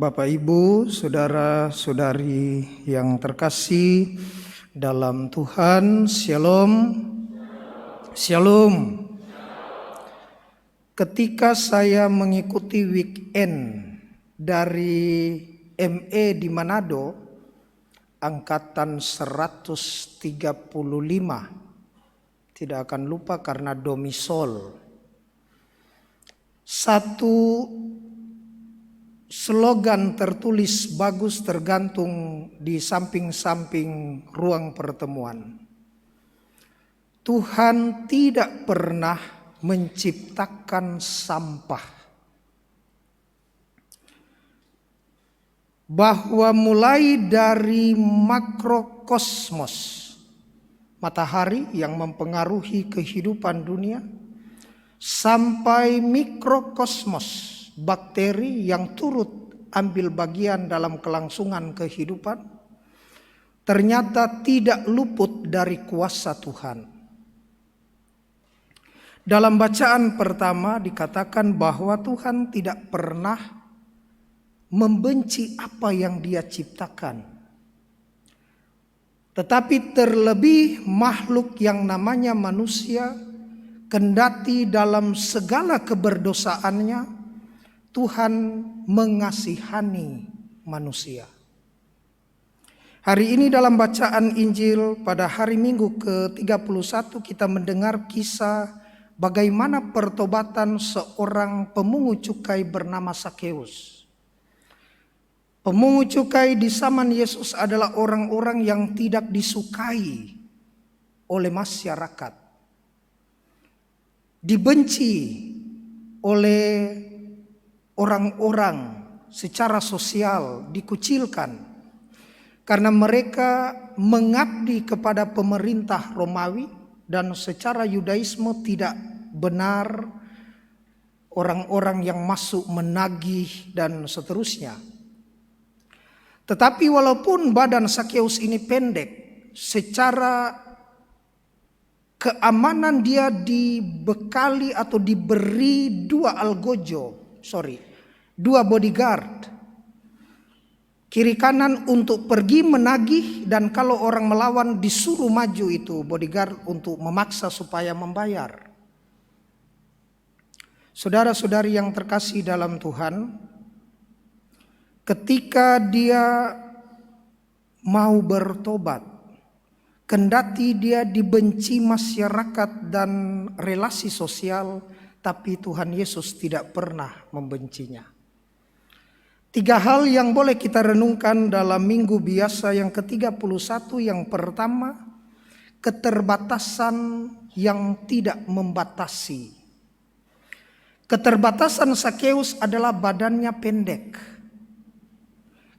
Bapak, Ibu, saudara-saudari yang terkasih dalam Tuhan, Shalom. Shalom. Ketika saya mengikuti weekend dari ME di Manado, angkatan 135, tidak akan lupa karena domisol. Satu slogan tertulis bagus tergantung di samping-samping ruang pertemuan. Tuhan tidak pernah menciptakan sampah. Bahwa mulai dari makrokosmos, matahari yang mempengaruhi kehidupan dunia, sampai mikrokosmos, bakteri yang turut ambil bagian dalam kelangsungan kehidupan, ternyata tidak luput dari kuasa Tuhan. Dalam bacaan pertama dikatakan bahwa Tuhan tidak pernah membenci apa yang Dia ciptakan. Tetapi terlebih makhluk yang namanya manusia, kendati dalam segala keberdosaannya, Tuhan mengasihani manusia. Hari ini dalam bacaan Injil pada hari Minggu ke-31 kita mendengar kisah bagaimana pertobatan seorang pemungut cukai bernama Sakeus. Pemungut cukai di zaman Yesus adalah orang-orang yang tidak disukai oleh masyarakat, dibenci oleh orang-orang secara sosial, dikucilkan karena mereka mengabdi kepada pemerintah Romawi dan secara Yudaisme tidak benar orang-orang yang masuk menagih dan seterusnya. Tetapi walaupun badan Sakeus ini pendek, secara keamanan dia dibekali atau diberi dua bodyguard. Kiri kanan untuk pergi menagih, dan kalau orang melawan disuruh maju itu bodyguard untuk memaksa supaya membayar. Saudara-saudari yang terkasih dalam Tuhan, ketika dia mau bertobat, kendati dia dibenci masyarakat dan relasi sosial, tapi Tuhan Yesus tidak pernah membencinya. 3 hal yang boleh kita renungkan dalam minggu biasa yang ke-31. Yang pertama, keterbatasan yang tidak membatasi. Keterbatasan Sakeus adalah badannya pendek.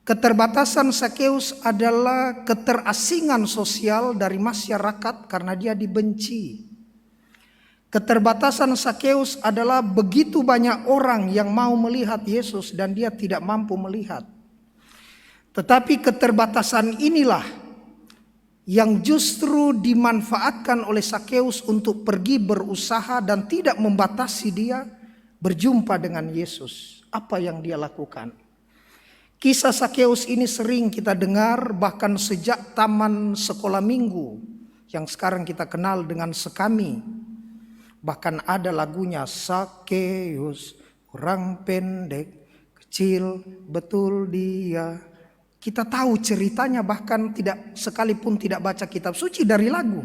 Keterbatasan Sakeus adalah keterasingan sosial dari masyarakat karena dia dibenci. Keterbatasan Sakeus adalah begitu banyak orang yang mau melihat Yesus dan dia tidak mampu melihat. Tetapi keterbatasan inilah yang justru dimanfaatkan oleh Sakeus untuk pergi berusaha dan tidak membatasi dia berjumpa dengan Yesus. Apa yang dia lakukan? Kisah Sakeus ini sering kita dengar bahkan sejak taman sekolah minggu yang sekarang kita kenal dengan Sekami. Bahkan ada lagunya, Sakeus orang pendek, kecil betul dia. Kita tahu ceritanya, bahkan sekalipun tidak baca kitab suci, dari lagu.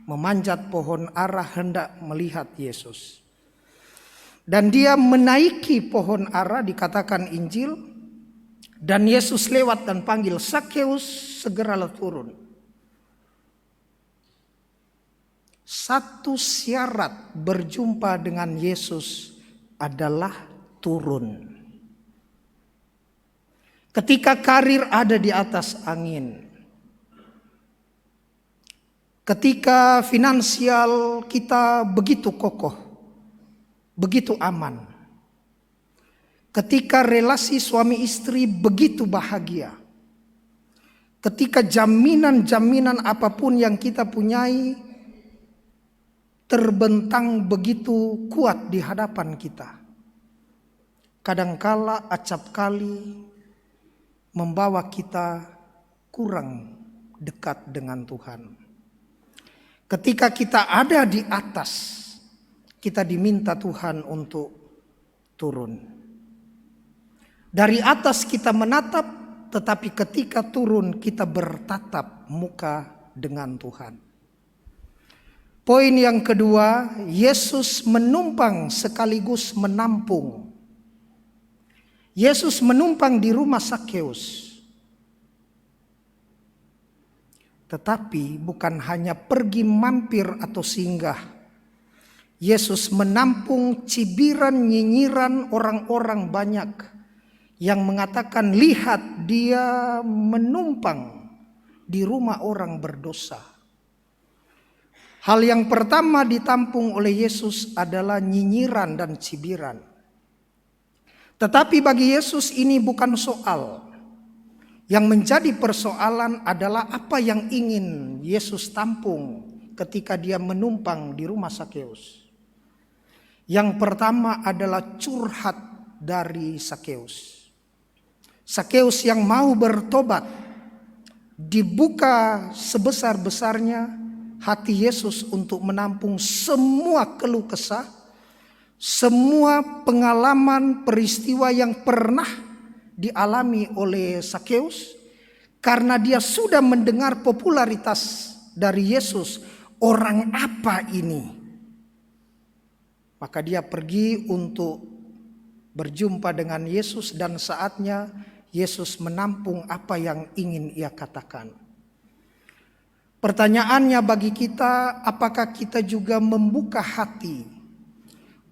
Memanjat pohon ara hendak melihat Yesus. Dan dia menaiki pohon ara, dikatakan Injil. Dan Yesus lewat dan panggil, Sakeus segeralah turun. Satu syarat berjumpa dengan Yesus adalah turun. Ketika karir ada di atas angin, ketika finansial kita begitu kokoh, begitu aman, ketika relasi suami istri begitu bahagia, ketika jaminan-jaminan apapun yang kita punyai terbentang begitu kuat di hadapan kita, kadangkala acap kali membawa kita kurang dekat dengan Tuhan. Ketika kita ada di atas, kita diminta Tuhan untuk turun. Dari atas kita menatap, tetapi ketika turun kita bertatap muka dengan Tuhan. Poin yang kedua, Yesus menumpang sekaligus menampung. Yesus menumpang di rumah Sakeus. Tetapi bukan hanya pergi mampir atau singgah. Yesus menampung cibiran nyinyiran orang-orang banyak yang mengatakan, lihat dia menumpang di rumah orang berdosa. Hal yang pertama ditampung oleh Yesus adalah nyinyiran dan cibiran. Tetapi bagi Yesus ini bukan soal. Yang menjadi persoalan adalah apa yang ingin Yesus tampung ketika dia menumpang di rumah Sakeus. Yang pertama adalah curhat dari Sakeus. Sakeus yang mau bertobat, dibuka sebesar-besarnya hati Yesus untuk menampung semua keluh kesah, semua pengalaman peristiwa yang pernah dialami oleh Sakeus, karena dia sudah mendengar popularitas dari Yesus. Orang apa ini? Maka dia pergi untuk berjumpa dengan Yesus, dan saatnya Yesus menampung apa yang ingin ia katakan. Pertanyaannya bagi kita, apakah kita juga membuka hati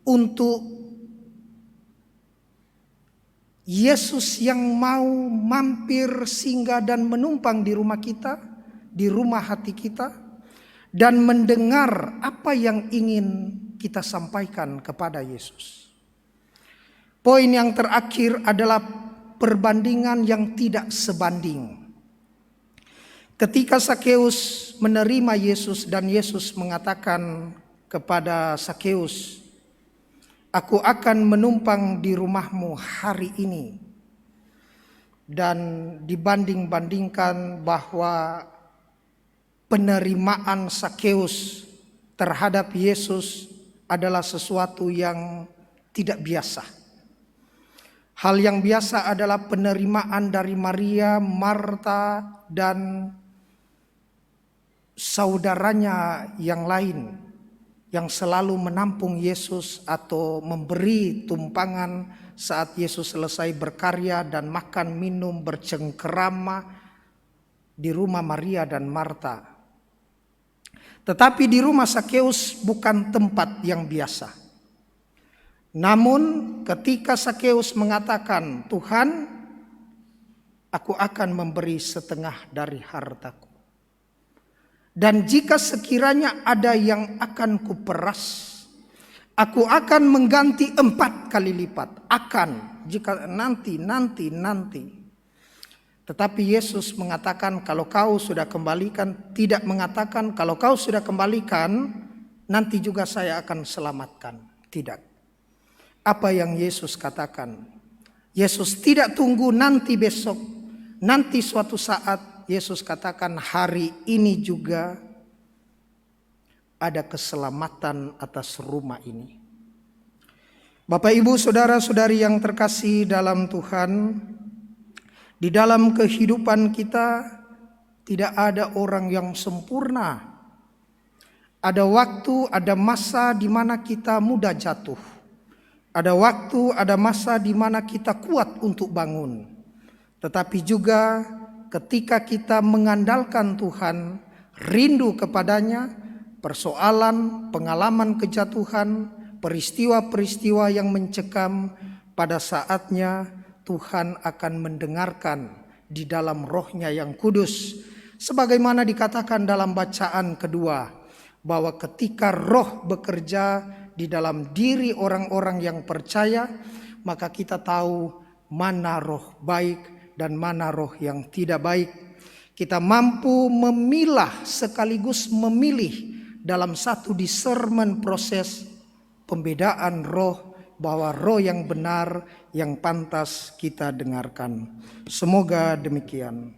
untuk Yesus yang mau mampir, singgah dan menumpang di rumah kita, di rumah hati kita, dan mendengar apa yang ingin kita sampaikan kepada Yesus. Poin yang terakhir adalah perbandingan yang tidak sebanding. Ketika Sakeus menerima Yesus dan Yesus mengatakan kepada Sakeus, aku akan menumpang di rumahmu hari ini. Dan dibanding-bandingkan bahwa penerimaan Sakeus terhadap Yesus adalah sesuatu yang tidak biasa. Hal yang biasa adalah penerimaan dari Maria, Marta, dan saudaranya yang lain yang selalu menampung Yesus atau memberi tumpangan saat Yesus selesai berkarya dan makan minum bercengkerama di rumah Maria dan Marta. Tetapi di rumah Sakeus bukan tempat yang biasa. Namun ketika Sakeus mengatakan, Tuhan, aku akan memberi setengah dari hartaku. Dan jika sekiranya ada yang akan kuperas, aku akan mengganti 4 kali lipat. Akan, jika nanti. Tetapi Yesus mengatakan, kalau kau sudah kembalikan, tidak mengatakan kalau kau sudah kembalikan, nanti juga saya akan selamatkan. Tidak. Apa yang Yesus katakan? Yesus tidak tunggu nanti besok, nanti suatu saat. Yesus katakan hari ini juga ada keselamatan atas rumah ini. Bapak, Ibu, saudara-saudari yang terkasih dalam Tuhan, di dalam kehidupan kita tidak ada orang yang sempurna. Ada waktu, ada masa di mana kita mudah jatuh. Ada waktu, ada masa di mana kita kuat untuk bangun. Tetapi juga ketika kita mengandalkan Tuhan, rindu kepadanya, persoalan, pengalaman kejatuhan, peristiwa-peristiwa yang mencekam, pada saatnya Tuhan akan mendengarkan di dalam Roh-Nya yang kudus. Sebagaimana dikatakan dalam bacaan kedua, bahwa ketika Roh bekerja di dalam diri orang-orang yang percaya, maka kita tahu mana roh baik dan mana roh yang tidak baik. Kita mampu memilah sekaligus memilih dalam satu discernment proses pembedaan roh bahwa roh yang benar yang pantas kita dengarkan. Semoga demikian.